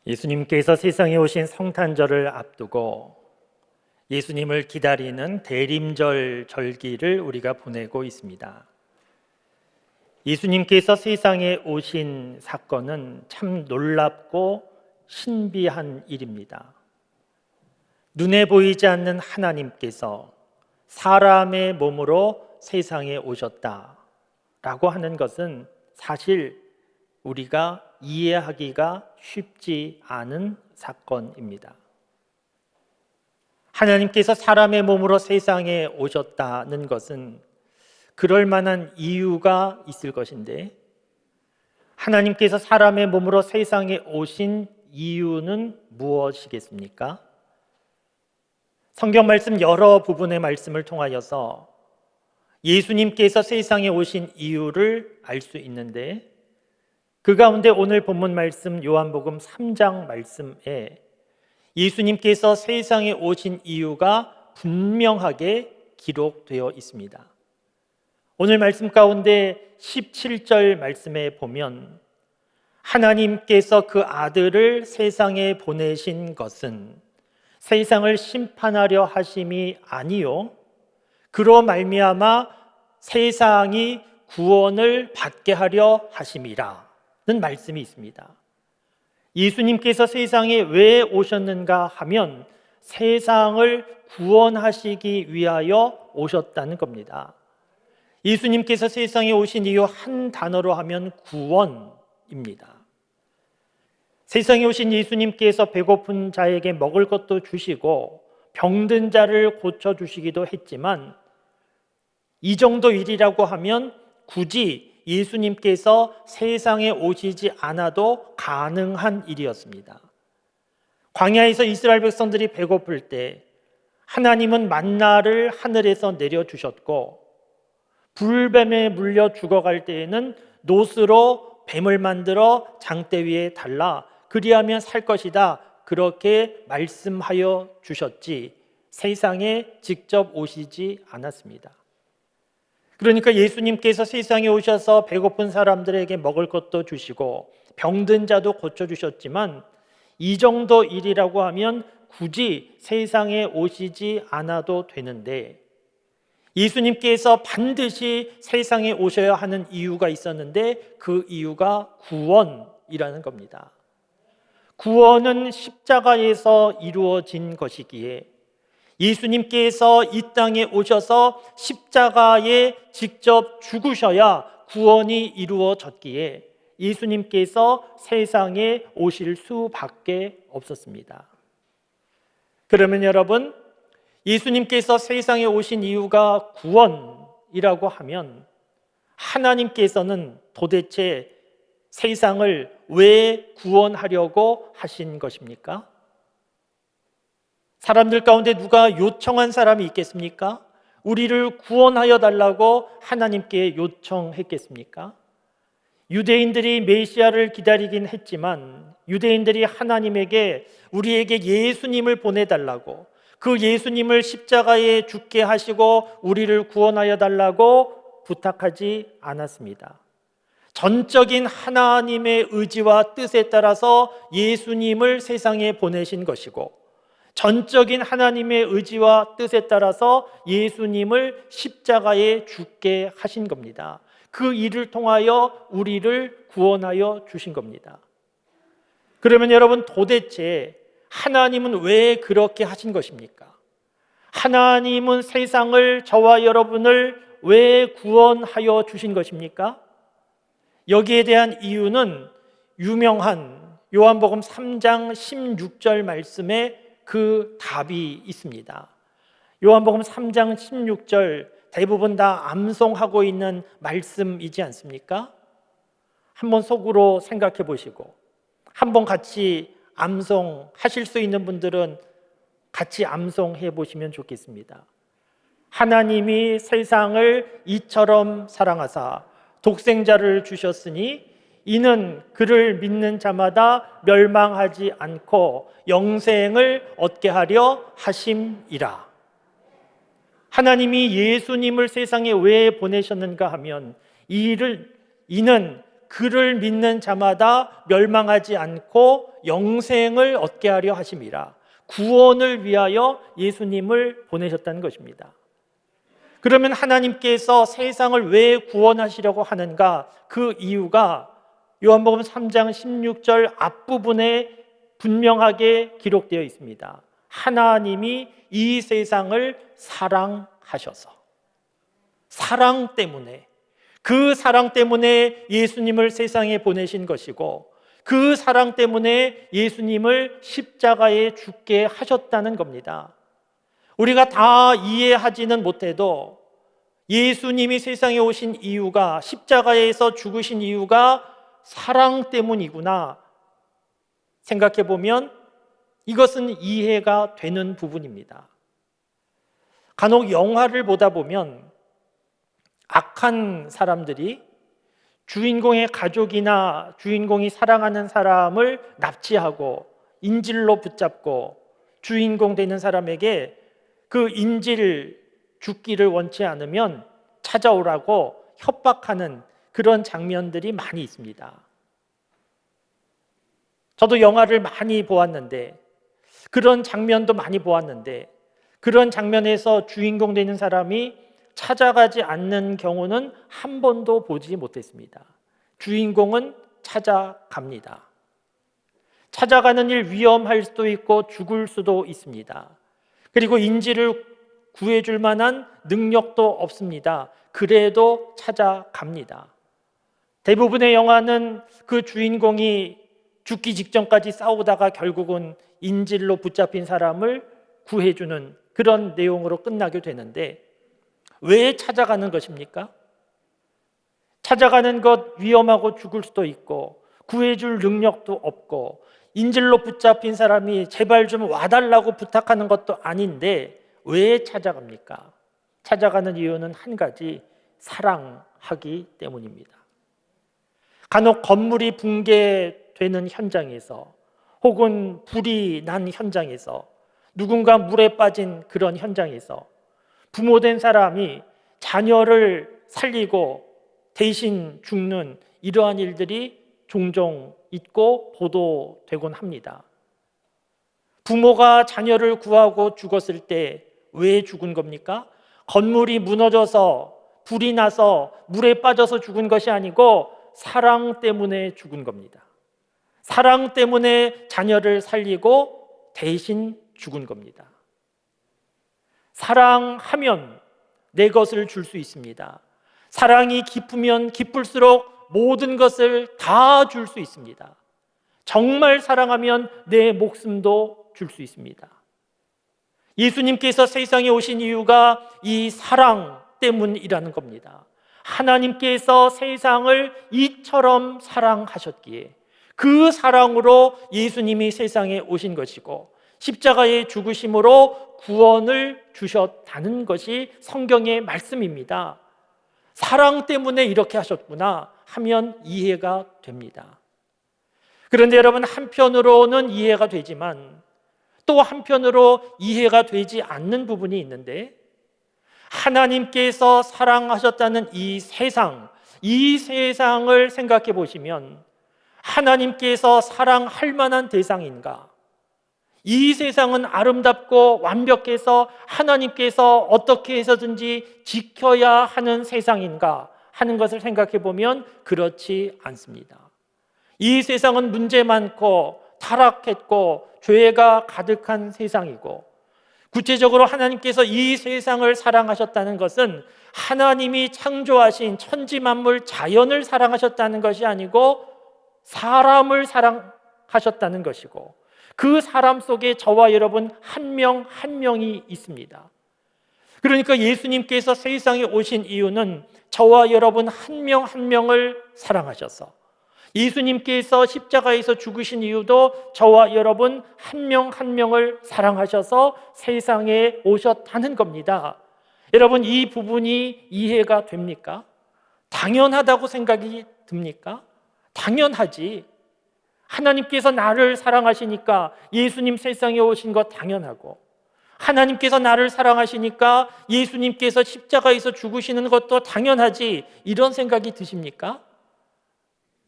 예수님께서 세상에 오신 성탄절을 앞두고 예수님을 기다리는 대림절 절기를 우리가 보내고 있습니다. 예수님께서 세상에 오신 사건은 참 놀랍고 신비한 일입니다. 눈에 보이지 않는 하나님께서 사람의 몸으로 세상에 오셨다라고 하는 것은 사실 우리가 이해하기가 쉽지 않은 사건입니다. 하나님께서 사람의 몸으로 세상에 오셨다는 것은 그럴 만한 이유가 있을 것인데, 하나님께서 사람의 몸으로 세상에 오신 이유는 무엇이겠습니까? 성경 말씀 여러 부분의 말씀을 통하여서 예수님께서 세상에 오신 이유를 알 수 있는데, 그 가운데 오늘 본문 말씀 요한복음 3장 말씀에 예수님께서 세상에 오신 이유가 분명하게 기록되어 있습니다. 오늘 말씀 가운데 17절 말씀에 보면 하나님께서 그 아들을 세상에 보내신 것은 세상을 심판하려 하심이 아니요 그로 말미암아 세상이 구원을 받게 하려 하심이라 는 말씀이 있습니다. 예수님께서 세상에 왜 오셨는가 하면 세상을 구원하시기 위하여 오셨다는 겁니다. 예수님께서 세상에 오신 이유 한 단어로 하면 구원입니다. 세상에 오신 예수님께서 배고픈 자에게 먹을 것도 주시고 병든 자를 고쳐주시기도 했지만, 이 정도 일이라고 하면 굳이 예수님께서 세상에 오시지 않아도 가능한 일이었습니다. 광야에서 이스라엘 백성들이 배고플 때 하나님은 만나를 하늘에서 내려주셨고, 불뱀에 물려 죽어갈 때에는 놋으로 뱀을 만들어 장대 위에 달라 그리하면 살 것이다, 그렇게 말씀하여 주셨지 세상에 직접 오시지 않았습니다. 그러니까 예수님께서 세상에 오셔서 배고픈 사람들에게 먹을 것도 주시고 병든 자도 고쳐주셨지만, 이 정도 일이라고 하면 굳이 세상에 오시지 않아도 되는데, 예수님께서 반드시 세상에 오셔야 하는 이유가 있었는데, 그 이유가 구원이라는 겁니다. 구원은 십자가에서 이루어진 것이기에 예수님께서 이 땅에 오셔서 십자가에 직접 죽으셔야 구원이 이루어졌기에 예수님께서 세상에 오실 수밖에 없었습니다. 그러면 여러분, 예수님께서 세상에 오신 이유가 구원이라고 하면 하나님께서는 도대체 세상을 왜 구원하려고 하신 것입니까? 사람들 가운데 누가 요청한 사람이 있겠습니까? 우리를 구원하여 달라고 하나님께 요청했겠습니까? 유대인들이 메시아를 기다리긴 했지만 유대인들이 하나님에게 우리에게 예수님을 보내달라고, 그 예수님을 십자가에 죽게 하시고 우리를 구원하여 달라고 부탁하지 않았습니다. 전적인 하나님의 의지와 뜻에 따라서 예수님을 세상에 보내신 것이고, 전적인 하나님의 의지와 뜻에 따라서 예수님을 십자가에 죽게 하신 겁니다. 그 일을 통하여 우리를 구원하여 주신 겁니다. 그러면 여러분, 도대체 하나님은 왜 그렇게 하신 것입니까? 하나님은 세상을, 저와 여러분을 왜 구원하여 주신 것입니까? 여기에 대한 이유는 유명한 요한복음 3장 16절 말씀에 그 답이 있습니다. 요한복음 3장 16절 대부분 다 암송하고 있는 말씀이지 않습니까? 한번 속으로 생각해 보시고 한번 같이 암송하실 수 있는 분들은 같이 암송해 보시면 좋겠습니다. 하나님이 세상을 이처럼 사랑하사 독생자를 주셨으니 이는 그를 믿는 자마다 멸망하지 않고 영생을 얻게 하려 하심이라. 하나님이 예수님을 세상에 왜 보내셨는가 하면 이는 그를 믿는 자마다 멸망하지 않고 영생을 얻게 하려 하심이라. 구원을 위하여 예수님을 보내셨다는 것입니다. 그러면 하나님께서 세상을 왜 구원하시려고 하는가? 그 이유가 요한복음 3장 16절 앞부분에 분명하게 기록되어 있습니다. 하나님이 이 세상을 사랑하셔서, 사랑 때문에, 그 사랑 때문에 예수님을 세상에 보내신 것이고, 그 사랑 때문에 예수님을 십자가에 죽게 하셨다는 겁니다. 우리가 다 이해하지는 못해도 예수님이 세상에 오신 이유가, 십자가에서 죽으신 이유가 사랑 때문이구나 생각해 보면 이것은 이해가 되는 부분입니다. 간혹 영화를 보다 보면 악한 사람들이 주인공의 가족이나 주인공이 사랑하는 사람을 납치하고 인질로 붙잡고 주인공 되는 사람에게 그 인질 죽기를 원치 않으면 찾아오라고 협박하는 그런 장면들이 많이 있습니다. 저도 영화를 많이 보았는데, 그런 장면도 많이 보았는데, 그런 장면에서 주인공 되는 사람이 찾아가지 않는 경우는 한 번도 보지 못했습니다. 주인공은 찾아갑니다. 찾아가는 일 위험할 수도 있고 죽을 수도 있습니다. 그리고 인질을 구해줄 만한 능력도 없습니다. 그래도 찾아갑니다. 대부분의 영화는 그 주인공이 죽기 직전까지 싸우다가 결국은 인질로 붙잡힌 사람을 구해주는 그런 내용으로 끝나게 되는데, 왜 찾아가는 것입니까? 찾아가는 것 위험하고 죽을 수도 있고 구해줄 능력도 없고 인질로 붙잡힌 사람이 제발 좀 와달라고 부탁하는 것도 아닌데 왜 찾아갑니까? 찾아가는 이유는 한 가지, 사랑하기 때문입니다. 간혹 건물이 붕괴되는 현장에서 혹은 불이 난 현장에서 누군가 물에 빠진 그런 현장에서 부모된 사람이 자녀를 살리고 대신 죽는 이러한 일들이 종종 있고 보도되곤 합니다. 부모가 자녀를 구하고 죽었을 때 왜 죽은 겁니까? 건물이 무너져서 불이 나서 물에 빠져서 죽은 것이 아니고 사랑 때문에 죽은 겁니다. 사랑 때문에 자녀를 살리고 대신 죽은 겁니다. 사랑하면 내 것을 줄 수 있습니다. 사랑이 깊으면 깊을수록 모든 것을 다 줄 수 있습니다. 정말 사랑하면 내 목숨도 줄 수 있습니다. 예수님께서 세상에 오신 이유가 이 사랑 때문이라는 겁니다. 하나님께서 세상을 이처럼 사랑하셨기에 그 사랑으로 예수님이 세상에 오신 것이고 십자가의 죽으심으로 구원을 주셨다는 것이 성경의 말씀입니다. 사랑 때문에 이렇게 하셨구나 하면 이해가 됩니다. 그런데 여러분, 한편으로는 이해가 되지만 또 한편으로 이해가 되지 않는 부분이 있는데, 하나님께서 사랑하셨다는 이 세상을 생각해 보시면 하나님께서 사랑할 만한 대상인가? 이 세상은 아름답고 완벽해서 하나님께서 어떻게 해서든지 지켜야 하는 세상인가 하는 것을 생각해 보면 그렇지 않습니다. 이 세상은 문제 많고 타락했고 죄가 가득한 세상이고, 구체적으로 하나님께서 이 세상을 사랑하셨다는 것은 하나님이 창조하신 천지 만물 자연을 사랑하셨다는 것이 아니고 사람을 사랑하셨다는 것이고, 그 사람 속에 저와 여러분 한 명 한 명이 있습니다. 그러니까 예수님께서 세상에 오신 이유는 저와 여러분 한 명 한 명을 사랑하셔서, 예수님께서 십자가에서 죽으신 이유도 저와 여러분 한 명 한 명을 사랑하셔서 세상에 오셨다는 겁니다. 여러분, 이 부분이 이해가 됩니까? 당연하다고 생각이 듭니까? 당연하지. 하나님께서 나를 사랑하시니까 예수님 세상에 오신 것 당연하고, 하나님께서 나를 사랑하시니까 예수님께서 십자가에서 죽으시는 것도 당연하지, 이런 생각이 드십니까?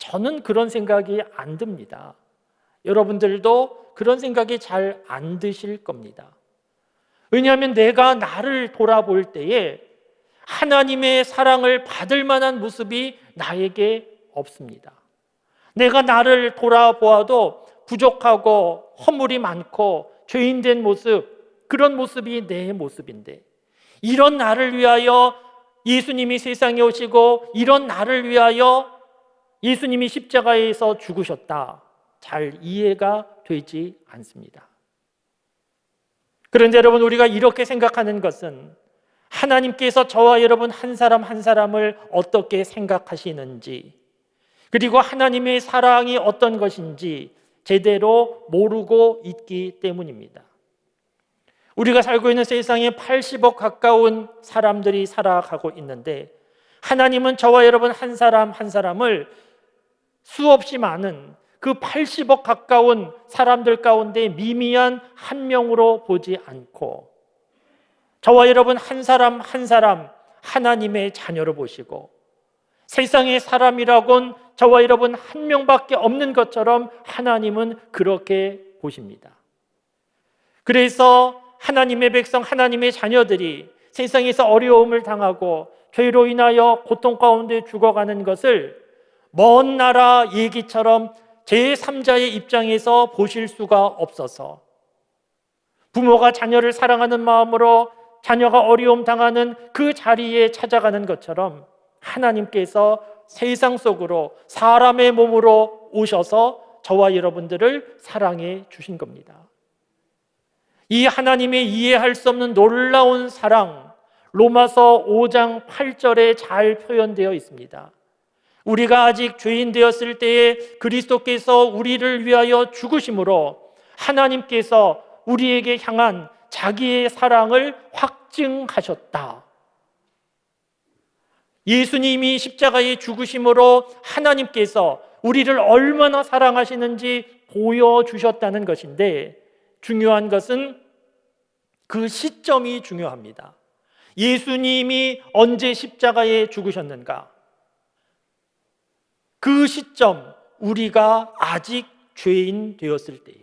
저는 그런 생각이 안 듭니다. 여러분들도 그런 생각이 잘 안 드실 겁니다. 왜냐하면 내가 나를 돌아볼 때에 하나님의 사랑을 받을 만한 모습이 나에게 없습니다. 내가 나를 돌아보아도 부족하고 허물이 많고 죄인된 모습, 그런 모습이 내 모습인데, 이런 나를 위하여 예수님이 세상에 오시고 이런 나를 위하여 예수님이 십자가에서 죽으셨다, 잘 이해가 되지 않습니다. 그런데 여러분, 우리가 이렇게 생각하는 것은 하나님께서 저와 여러분 한 사람 한 사람을 어떻게 생각하시는지, 그리고 하나님의 사랑이 어떤 것인지 제대로 모르고 있기 때문입니다. 우리가 살고 있는 세상에 80억 가까운 사람들이 살아가고 있는데, 하나님은 저와 여러분 한 사람 한 사람을 수없이 많은 그 80억 가까운 사람들 가운데 미미한 한 명으로 보지 않고, 저와 여러분 한 사람 한 사람 하나님의 자녀로 보시고, 세상의 사람이라곤 저와 여러분 한 명밖에 없는 것처럼 하나님은 그렇게 보십니다. 그래서 하나님의 백성, 하나님의 자녀들이 세상에서 어려움을 당하고 죄로 인하여 고통 가운데 죽어가는 것을 먼 나라 얘기처럼 제3자의 입장에서 보실 수가 없어서, 부모가 자녀를 사랑하는 마음으로 자녀가 어려움 당하는 그 자리에 찾아가는 것처럼 하나님께서 세상 속으로 사람의 몸으로 오셔서 저와 여러분들을 사랑해 주신 겁니다. 이 하나님의 이해할 수 없는 놀라운 사랑, 로마서 5장 8절에 잘 표현되어 있습니다. 우리가 아직 죄인 되었을 때에 그리스도께서 우리를 위하여 죽으심으로 하나님께서 우리에게 향한 자기의 사랑을 확증하셨다. 예수님이 십자가에 죽으심으로 하나님께서 우리를 얼마나 사랑하시는지 보여주셨다는 것인데, 중요한 것은 그 시점이 중요합니다. 예수님이 언제 십자가에 죽으셨는가? 그 시점, 우리가 아직 죄인 되었을 때에,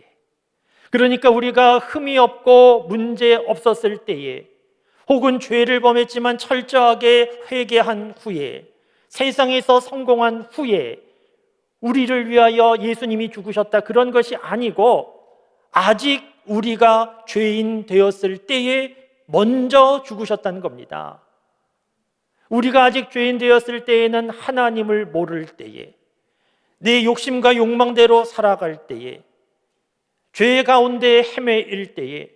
그러니까 우리가 흠이 없고 문제 없었을 때에, 혹은 죄를 범했지만 철저하게 회개한 후에, 세상에서 성공한 후에 우리를 위하여 예수님이 죽으셨다, 그런 것이 아니고 아직 우리가 죄인 되었을 때에 먼저 죽으셨다는 겁니다. 우리가 아직 죄인 되었을 때에는 하나님을 모를 때에, 내 욕심과 욕망대로 살아갈 때에, 죄 가운데 헤매일 때에,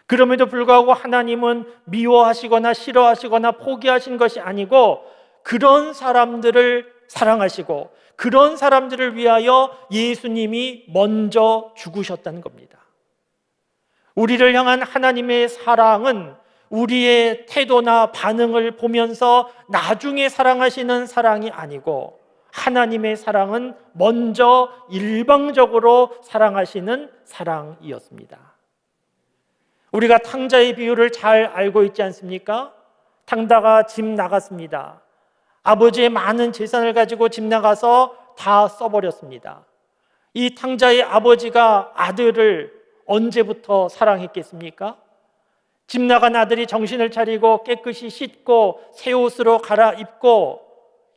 그럼에도 불구하고 하나님은 미워하시거나 싫어하시거나 포기하신 것이 아니고 그런 사람들을 사랑하시고 그런 사람들을 위하여 예수님이 먼저 죽으셨다는 겁니다. 우리를 향한 하나님의 사랑은 우리의 태도나 반응을 보면서 나중에 사랑하시는 사랑이 아니고, 하나님의 사랑은 먼저 일방적으로 사랑하시는 사랑이었습니다. 우리가 탕자의 비유를 잘 알고 있지 않습니까? 탕자가 집 나갔습니다. 아버지의 많은 재산을 가지고 집 나가서 다 써버렸습니다. 이 탕자의 아버지가 아들을 언제부터 사랑했겠습니까? 집 나간 아들이 정신을 차리고 깨끗이 씻고 새 옷으로 갈아입고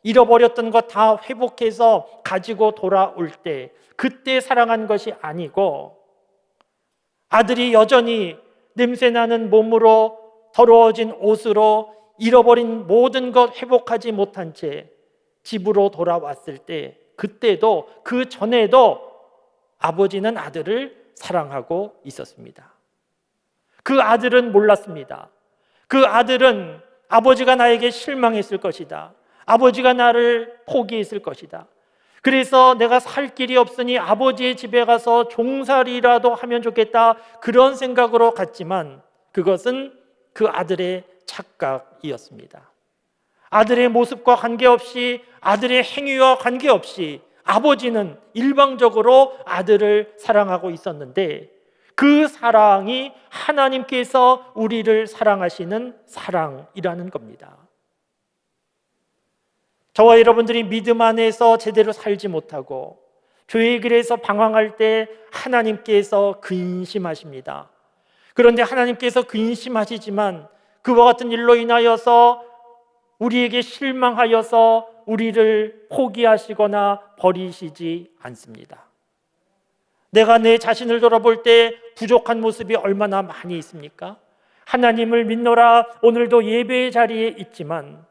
잃어버렸던 것 다 회복해서 가지고 돌아올 때, 그때 사랑한 것이 아니고, 아들이 여전히 냄새나는 몸으로 더러워진 옷으로 잃어버린 모든 것 회복하지 못한 채 집으로 돌아왔을 때, 그때도 그 전에도 아버지는 아들을 사랑하고 있었습니다. 그 아들은 몰랐습니다. 그 아들은 아버지가 나에게 실망했을 것이다, 아버지가 나를 포기했을 것이다, 그래서 내가 살 길이 없으니 아버지의 집에 가서 종살이라도 하면 좋겠다, 그런 생각으로 갔지만 그것은 그 아들의 착각이었습니다. 아들의 모습과 관계없이, 아들의 행위와 관계없이 아버지는 일방적으로 아들을 사랑하고 있었는데, 그 사랑이 하나님께서 우리를 사랑하시는 사랑이라는 겁니다. 저와 여러분들이 믿음 안에서 제대로 살지 못하고 교회 길에서 방황할 때 하나님께서 근심하십니다. 그런데 하나님께서 근심하시지만 그와 같은 일로 인하여서 우리에게 실망하여서 우리를 포기하시거나 버리시지 않습니다. 내가 내 자신을 돌아볼 때 부족한 모습이 얼마나 많이 있습니까? 하나님을 믿노라 오늘도 예배의 자리에 있지만,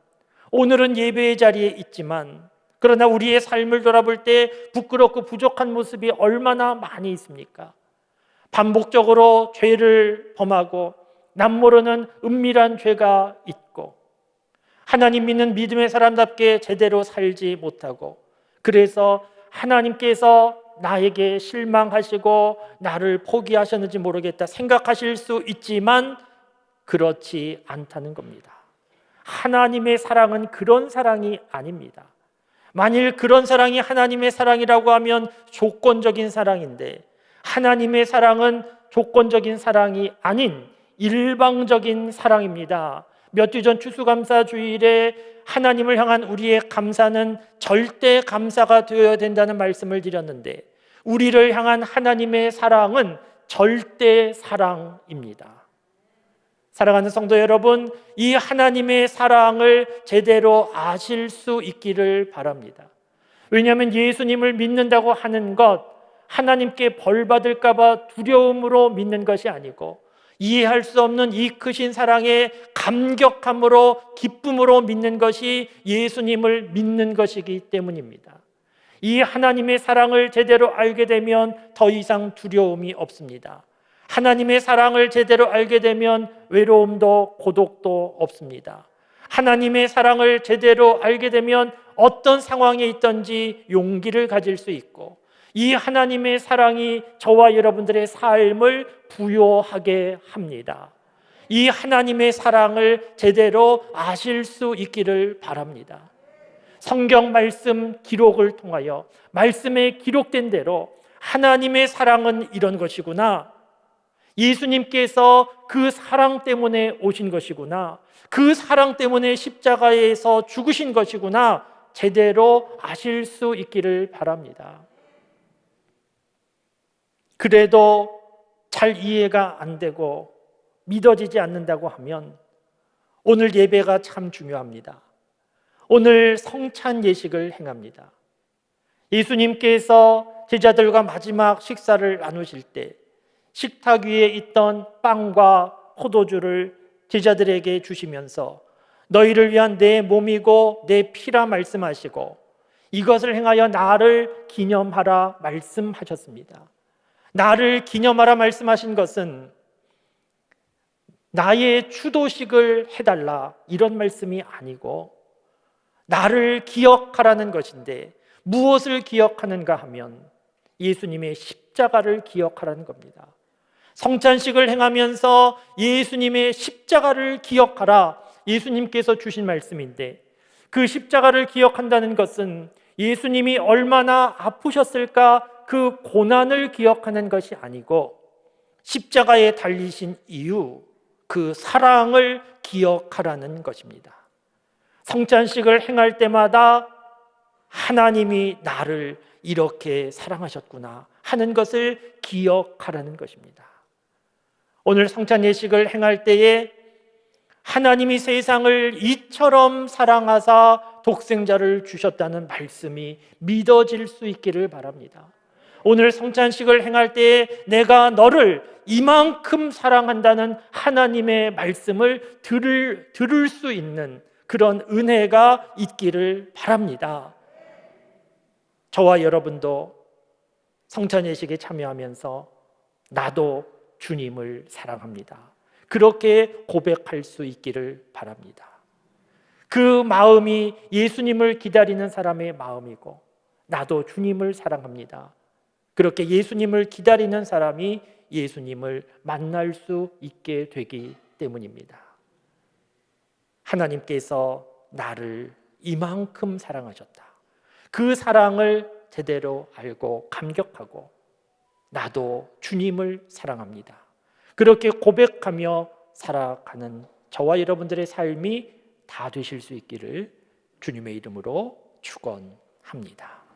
오늘은 예배의 자리에 있지만, 그러나 우리의 삶을 돌아볼 때 부끄럽고 부족한 모습이 얼마나 많이 있습니까? 반복적으로 죄를 범하고 남모르는 은밀한 죄가 있고, 하나님 믿는 믿음의 사람답게 제대로 살지 못하고, 그래서 하나님께서 나에게 실망하시고 나를 포기하셨는지 모르겠다 생각하실 수 있지만 그렇지 않다는 겁니다. 하나님의 사랑은 그런 사랑이 아닙니다. 만일 그런 사랑이 하나님의 사랑이라고 하면 조건적인 사랑인데, 하나님의 사랑은 조건적인 사랑이 아닌 일방적인 사랑입니다. 몇 주 전 추수감사 주일에 하나님을 향한 우리의 감사는 절대 감사가 되어야 된다는 말씀을 드렸는데, 우리를 향한 하나님의 사랑은 절대 사랑입니다. 사랑하는 성도 여러분, 이 하나님의 사랑을 제대로 아실 수 있기를 바랍니다. 왜냐하면 예수님을 믿는다고 하는 것, 하나님께 벌 받을까 봐 두려움으로 믿는 것이 아니고 이해할 수 없는 이 크신 사랑에 감격함으로 기쁨으로 믿는 것이 예수님을 믿는 것이기 때문입니다. 이 하나님의 사랑을 제대로 알게 되면 더 이상 두려움이 없습니다. 하나님의 사랑을 제대로 알게 되면 외로움도 고독도 없습니다. 하나님의 사랑을 제대로 알게 되면 어떤 상황에 있든지 용기를 가질 수 있고, 이 하나님의 사랑이 저와 여러분들의 삶을 부요하게 합니다. 이 하나님의 사랑을 제대로 아실 수 있기를 바랍니다. 성경 말씀 기록을 통하여 말씀에 기록된 대로 하나님의 사랑은 이런 것이구나, 예수님께서 그 사랑 때문에 오신 것이구나, 그 사랑 때문에 십자가에서 죽으신 것이구나, 제대로 아실 수 있기를 바랍니다. 그래도 잘 이해가 안 되고 믿어지지 않는다고 하면 오늘 예배가 참 중요합니다. 오늘 성찬 예식을 행합니다. 예수님께서 제자들과 마지막 식사를 나누실 때 식탁 위에 있던 빵과 포도주를 제자들에게 주시면서 너희를 위한 내 몸이고 내 피라 말씀하시고 이것을 행하여 나를 기념하라 말씀하셨습니다. 나를 기념하라 말씀하신 것은 나의 추도식을 해달라 이런 말씀이 아니고 나를 기억하라는 것인데, 무엇을 기억하는가 하면 예수님의 십자가를 기억하라는 겁니다. 성찬식을 행하면서 예수님의 십자가를 기억하라, 예수님께서 주신 말씀인데, 그 십자가를 기억한다는 것은 예수님이 얼마나 아프셨을까 그 고난을 기억하는 것이 아니고 십자가에 달리신 이유, 그 사랑을 기억하라는 것입니다. 성찬식을 행할 때마다 하나님이 나를 이렇게 사랑하셨구나 하는 것을 기억하라는 것입니다. 오늘 성찬 예식을 행할 때에 하나님이 세상을 이처럼 사랑하사 독생자를 주셨다는 말씀이 믿어질 수 있기를 바랍니다. 오늘 성찬식을 행할 때에 내가 너를 이만큼 사랑한다는 하나님의 말씀을 들을 수 있는 그런 은혜가 있기를 바랍니다. 저와 여러분도 성찬 예식에 참여하면서 나도 주님을 사랑합니다, 그렇게 고백할 수 있기를 바랍니다. 그 마음이 예수님을 기다리는 사람의 마음이고 나도 주님을 사랑합니다, 그렇게 예수님을 기다리는 사람이 예수님을 만날 수 있게 되기 때문입니다. 하나님께서 나를 이만큼 사랑하셨다, 그 사랑을 제대로 알고 감격하고 나도 주님을 사랑합니다, 그렇게 고백하며 살아가는 저와 여러분들의 삶이 다 되실 수 있기를 주님의 이름으로 축원합니다.